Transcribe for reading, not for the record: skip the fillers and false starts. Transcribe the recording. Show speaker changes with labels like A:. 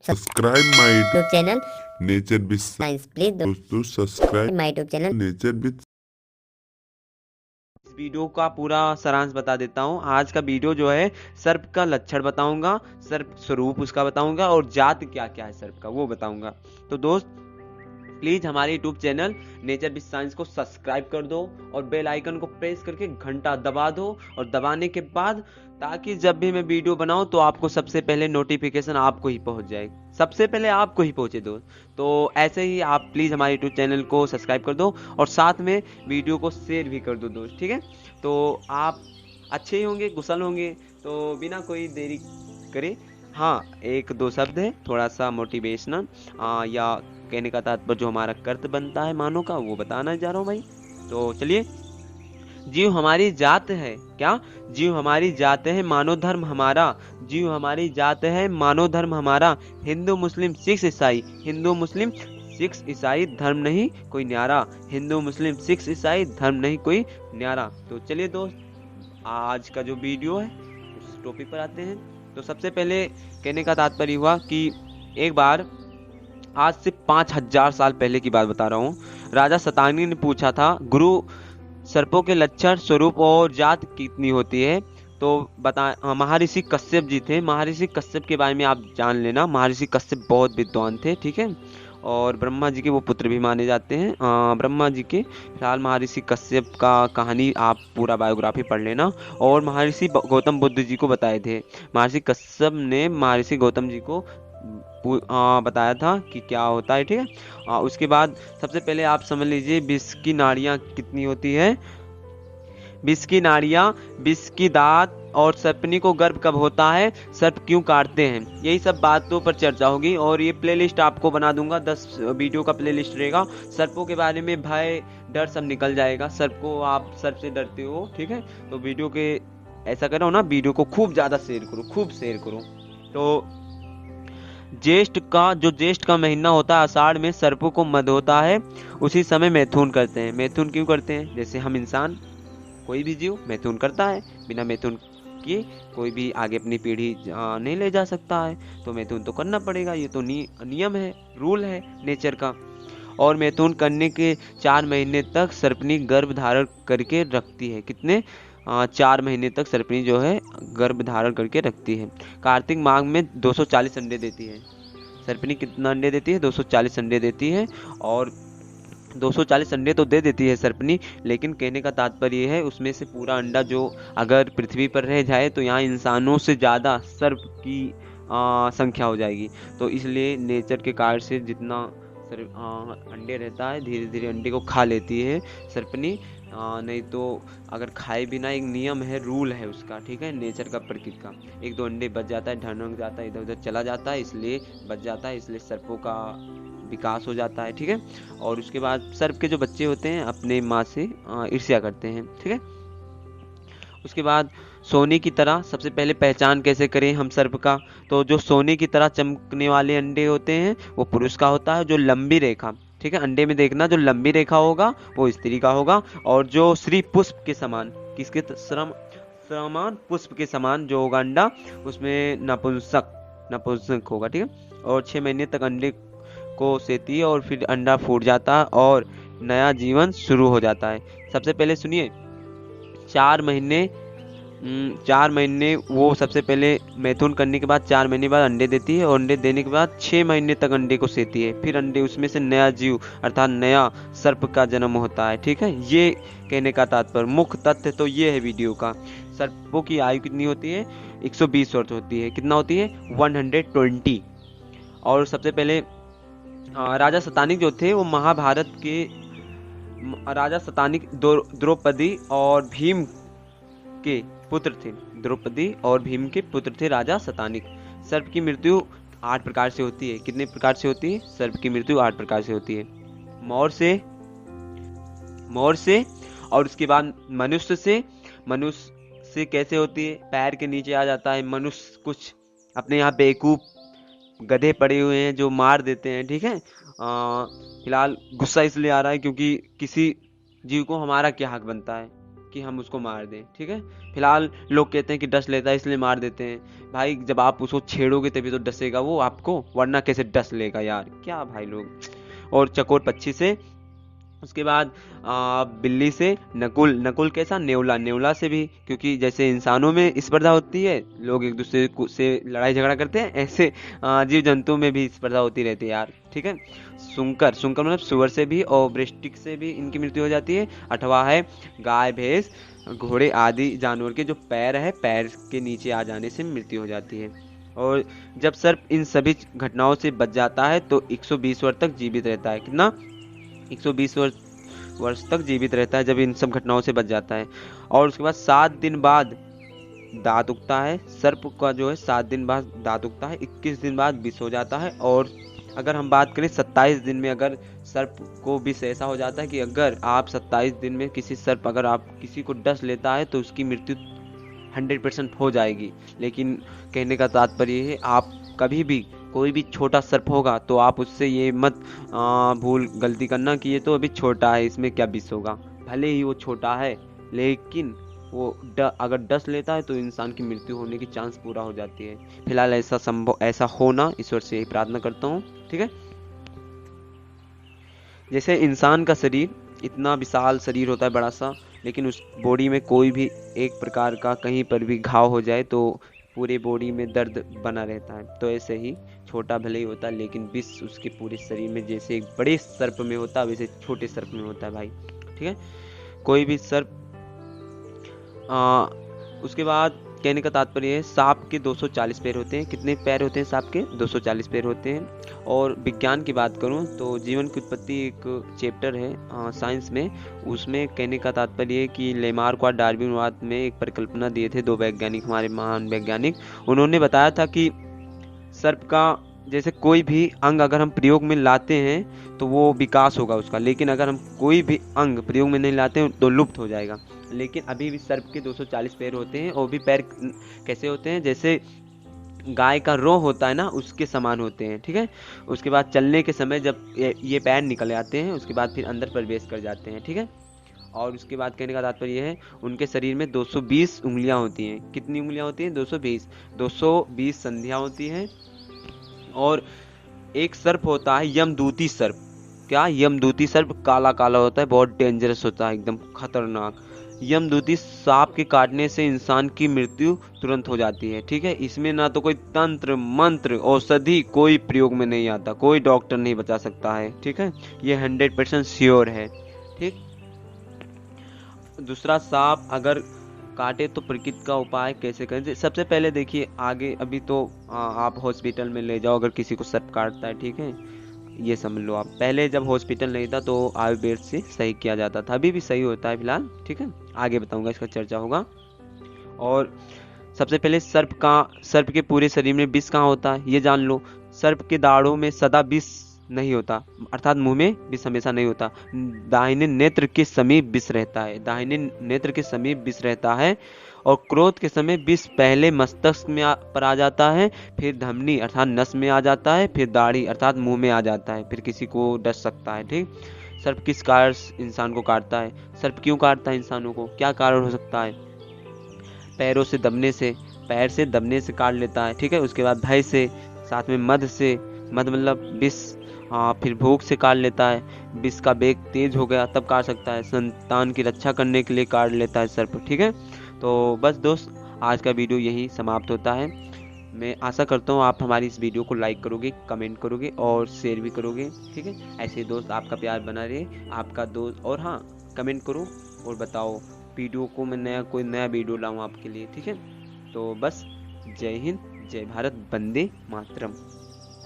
A: Subscribe my
B: YouTube channel
A: nature with
B: science please
A: दोस्तों subscribe
B: my YouTube channel.
A: Nature with.
C: इस video का पूरा सारांश बता देता हूँ। आज का वीडियो जो है सर्प का लक्षण बताऊंगा, सर्प स्वरूप उसका बताऊंगा और जात क्या क्या है सर्प का वो बताऊंगा। तो दोस्त प्लीज हमारे YouTube channel nature with science को सब्सक्राइब कर दो और बेल आइकन को प्रेस करके घंटा दबा दो, और दबाने के बाद ताकि जब भी मैं वीडियो बनाऊं तो आपको सबसे पहले नोटिफिकेशन आपको ही पहुंच जाए, सबसे पहले आपको ही पहुंचे दोस्त। तो ऐसे ही आप प्लीज हमारे यूट्यूब चैनल को सब्सक्राइब कर दो और साथ में वीडियो को शेयर भी कर दो दोस्त, ठीक है। तो आप अच्छे ही होंगे, कुशल होंगे। तो बिना कोई देरी करे, हाँ एक दो शब्द है थोड़ा सा मोटिवेशनल या कहने का तात्पर्य जो हमारा कर्तव्य बनता है मानव का वो बताना जा रहा हूँ भाई। तो चलिए, जीव हमारी जात है, क्या जीव हमारी जात है मानव धर्म हमारा, जीव हमारी जात है मानव धर्म हमारा, हिंदू मुस्लिम सिख ईसाई, हिंदू मुस्लिम सिख ईसाई धर्म नहीं कोई न्यारा, हिंदू मुस्लिम सिख ईसाई धर्म नहीं कोई न्यारा। तो चलिए दोस्त, आज का जो वीडियो है उस टॉपिक पर आते हैं। तो सबसे पहले कहने का तात्पर्य हुआ कि एक बार आज से 5000 साल पहले की बात बता रहा हूँ, राजा सतानी ने पूछा था गुरु सर्पों के लक्षण स्वरूप और जात कितनी होती है। तो बता महर्षि कश्यप जी थे, महर्षि कश्यप के बारे में आप जान लेना। महर्षि कश्यप बहुत विद्वान थे, ठीक है, और ब्रह्मा जी के वो पुत्र भी माने जाते हैं। ब्रह्मा जी के फिलहाल महर्षि कश्यप का कहानी आप पूरा बायोग्राफी पढ़ लेना। और महर्षि गौतम बुद्ध जी को बताए थे, महर्षि कश्यप ने महर्षि गौतम जी को बताया था कि क्या होता है, ठीक है। उसके बाद सबसे पहले आप समझ लीजिए विष की नाड़ियाँ कितनी होती है, विष की नाड़ियाँ, विष की दांत और सर्पनी को गर्भ कब होता है, सर्प क्यों काटते हैं, यही सब बातों पर चर्चा होगी। और ये प्लेलिस्ट आपको बना दूंगा, 10 वीडियो का प्लेलिस्ट रहेगा। सर्पों के बारे में भय डर सब निकल जाएगा, सर्प को आप सर्प से डरते हो, ठीक है। तो वीडियो के ऐसा करो ना, वीडियो को खूब ज्यादा शेयर करो, खूब शेयर करो। तो ज्येष्ठ का महीना होता है, आषाढ़ में सर्पों को मद होता है, उसी समय मैथुन करते हैं। मैथुन क्यों करते हैं, जैसे हम इंसान कोई भी जीव मैथुन करता है, बिना मैथुन किए कोई भी आगे अपनी पीढ़ी नहीं ले जा सकता है, तो मैथुन तो करना पड़ेगा, ये तो नियम है, रूल है नेचर का। और मैथुन करने के 4 महीने तक सर्पनी गर्भ धारण करके रखती है, कितने 4 महीने तक सर्पनी जो है गर्भ धारण करके रखती है। कार्तिक माह में 240 अंडे देती है सर्पनी। कितना अंडे देती है, 240 अंडे देती है। और 240 अंडे तो दे देती है सर्पनी, लेकिन कहने का तात्पर्य है उसमें से पूरा अंडा जो अगर पृथ्वी पर रह जाए तो यहाँ इंसानों से ज़्यादा सर्प की संख्या हो जाएगी। तो इसलिए नेचर के कार्य से जितना अंडे रहता है धीरे धीरे अंडे को खा लेती है सर्पनी, नहीं तो अगर खाए बिना, एक नियम है, रूल है उसका, ठीक है, नेचर का, प्रकृति का। 1-2 अंडे बच जाता है, ढनक जाता है, इधर उधर चला जाता है, इसलिए बच जाता है, इसलिए सर्पों का विकास हो जाता है, ठीक है। और उसके बाद सर्प के जो बच्चे होते हैं अपने माँ से ईर्ष्या करते हैं, ठीक है। उसके बाद सोने की तरह, सबसे पहले पहचान कैसे करें हम सर्प का, तो जो सोने की तरह चमकने वाले अंडे होते हैं वो पुरुष का होता है, जो लंबी रेखा, ठीक है, अंडे में देखना जो लंबी रेखा होगा वो स्त्री का होगा, और जो श्री पुष्प के समान, किसके समान, पुष्प के समान जो होगा अंडा, उसमें नपुंसक होगा, ठीक है। और 6 महीने तक अंडे को सेती है और फिर अंडा फूट जाता है और नया जीवन शुरू हो जाता है। सबसे पहले सुनिए, 4 महीने वो सबसे पहले मैथुन करने के बाद 4 महीने बाद अंडे देती है, और अंडे देने के बाद 6 महीने तक अंडे को सेती है, फिर अंडे उसमें से नया जीव अर्थात नया सर्प का जन्म होता है, ठीक है। ये कहने का तात्पर्य, मुख्य तथ्य तो ये है वीडियो का। सर्पों की आयु कितनी होती है, 120 वर्ष होती है, कितना होती है, 120। और सबसे पहले राजा सतानिक जो थे वो महाभारत के राजा सतानिक द्रौपदी और भीम के पुत्र थे, द्रौपदी और भीम के पुत्र थे राजा सतानिक। सर्प की मृत्यु 8 प्रकार से होती है, कितने प्रकार से होती है, सर्प की मृत्यु 8 प्रकार से होती है। मोर से, और उसके बाद मनुष्य से कैसे होती है, पैर के नीचे आ जाता है मनुष्य, कुछ अपने यहाँ बेवकूफ गधे पड़े हुए हैं जो मार देते हैं, ठीक है। फिलहाल गुस्सा इसलिए आ रहा है क्योंकि किसी जीव को हमारा क्या हक बनता है, कि हम उसको मार दें, ठीक है। फिलहाल लोग कहते हैं कि डस लेता है इसलिए मार देते हैं। भाई जब आप उसको छेड़ोगे तभी तो डसेगा वो आपको, वरना कैसे डस लेगा यार, क्या भाई लोग। और चकोर पक्षी से, उसके बाद बिल्ली से, नकुल, नकुल कैसा, नेवला, नेवला से भी, क्योंकि जैसे इंसानों में स्पर्धा होती है, लोग एक दूसरे से लड़ाई झगड़ा करते हैं, ऐसे जीव जंतु में भी स्पर्धा होती रहती है यार, ठीक है। सुंकर, सुंकर मतलब सुअर से भी और वृश्चिक से भी इनकी मृत्यु हो जाती है। 8वां है गाय, भैंस, घोड़े आदि जानवर के जो पैर है, पैर के नीचे आ जाने से मृत्यु हो जाती है। और जब सर्प इन सभी घटनाओं से बच जाता है तो 120 वर्ष तक जीवित रहता है। कितना? 120 वर्ष तक जीवित रहता है जब इन सब घटनाओं से बच जाता है। और उसके बाद 7 दिन बाद दांत उगता है सर्प का, जो है 7 दिन बाद दांत उगता है, 21 दिन बाद विष हो जाता है। और अगर हम बात करें 27 दिन में अगर सर्प को विष ऐसा हो जाता है कि अगर आप 27 दिन में किसी सर्प अगर आप किसी को डस लेता है तो उसकी मृत्यु 100% हो जाएगी। लेकिन कहने का तात्पर्य है आप कभी भी कोई भी छोटा सर्प होगा तो आप उससे ये मत गलती करना कि ये तो अभी छोटा है, इसमें क्या विष होगा। भले ही वो छोटा है लेकिन वो अगर डस लेता है तो इंसान की मृत्यु होने की चांस पूरा हो जाती है। फिलहाल ऐसा होना ईश्वर से ही प्रार्थना करता हूँ, ठीक है। जैसे इंसान का शरीर इतना विशाल शरीर होता है बड़ा सा, लेकिन उस बॉडी में कोई भी एक प्रकार का कहीं पर भी घाव हो जाए तो पूरे बॉडी में दर्द बना रहता है। तो ऐसे ही छोटा भले ही होता है लेकिन विष उसके पूरे शरीर में जैसे एक बड़े सर्प में होता है वैसे छोटे सर्प में होता है भाई, ठीक है। कोई भी सर्प उसके बाद कहने का तात्पर्य है सांप के 240 पैर होते हैं। कितने पैर होते हैं सांप के? 240 पैर होते हैं। और विज्ञान की बात करूं तो जीवन की उत्पत्ति एक चैप्टर है साइंस में, उसमें कहने का तात्पर्य है कि लेमार्क और डार्विनवाद में एक परिकल्पना दिए थे 2 वैज्ञानिक, हमारे महान वैज्ञानिक। उन्होंने बताया था कि सर्प का जैसे कोई भी अंग अगर हम प्रयोग में लाते हैं तो वो विकास होगा उसका, लेकिन अगर हम कोई भी अंग प्रयोग में नहीं लाते हैं तो लुप्त हो जाएगा। लेकिन अभी भी सर्प के 240 पैर होते हैं, और भी पैर कैसे होते हैं? जैसे गाय का रों होता है ना, उसके समान होते हैं, ठीक है। उसके बाद चलने के समय जब ये पैर निकल आते हैं उसके बाद फिर अंदर प्रवेश कर जाते हैं, ठीक है। और उसके बाद कहने का तात्पर्य है उनके शरीर में 220 उंगलियां होती हैं। कितनी उंगलियां होती हैं? 220 संधियां होती हैं। और एक सर्प होता है यमदूती सर्प। क्या? यमदूती सर्प काला काला होता है, बहुत डेंजरस होता है, एकदम खतरनाक। यमदूती सांप के काटने से इंसान की मृत्यु तुरंत हो जाती है, ठीक है। इसमें ना तो कोई तंत्र मंत्र औषधि कोई प्रयोग में नहीं आता, कोई डॉक्टर नहीं बचा सकता है, ठीक है। ये 100% श्योर है, ठीक। दूसरा, सांप अगर काटे तो प्रकृति का उपाय कैसे करें? सबसे पहले देखिए, आगे अभी तो आप हॉस्पिटल में ले जाओ अगर किसी को सर्प काटता है, ठीक है, ये समझ लो आप। पहले जब हॉस्पिटल नहीं था तो आयुर्वेद से सही किया जाता था, अभी भी सही होता है फिलहाल, ठीक है। आगे बताऊंगा, इसका चर्चा होगा। और सबसे पहले सर्प के पूरे शरीर में विष कहाँ होता है ये जान लो। सर्प के दाढ़ों में सदा विष नहीं होता, अर्थात मुंह में विष हमेशा नहीं होता। दाहिने नेत्र के समीप विष रहता है, दाहिने नेत्र के समीप विष रहता है। और क्रोध के समय विष पहले मस्तिष्क में पर आ जाता है, फिर धमनी अर्थात नस में आ जाता है, फिर दाढ़ी अर्थात मुंह में आ जाता है, फिर किसी को डस सकता है, ठीक। सर्प किस कारण इंसान को काटता है? सर्प क्यों काटता है इंसानों को? क्या कारण हो सकता है? पैरों से दबने से, पैर से दबने से काट लेता है, ठीक है। उसके बाद भय से, साथ में मद से, मद मतलब विष, फिर भूख से काट लेता है। विष का वेग तेज हो गया तब काट सकता है। संतान की रक्षा करने के लिए काट लेता है सर्प, ठीक है। तो बस दोस्त, आज का वीडियो यही समाप्त होता है। मैं आशा करता हूँ आप हमारी इस वीडियो को लाइक करोगे, कमेंट करोगे और शेयर भी करोगे, ठीक है। ऐसे दोस्त आपका प्यार बना रहे, आपका दोस्त। और हाँ, कमेंट करो और बताओ वीडियो को मैं कोई नया वीडियो लाऊं आपके लिए, ठीक है। तो बस, जय हिंद, जय भारत, वंदे मातरम।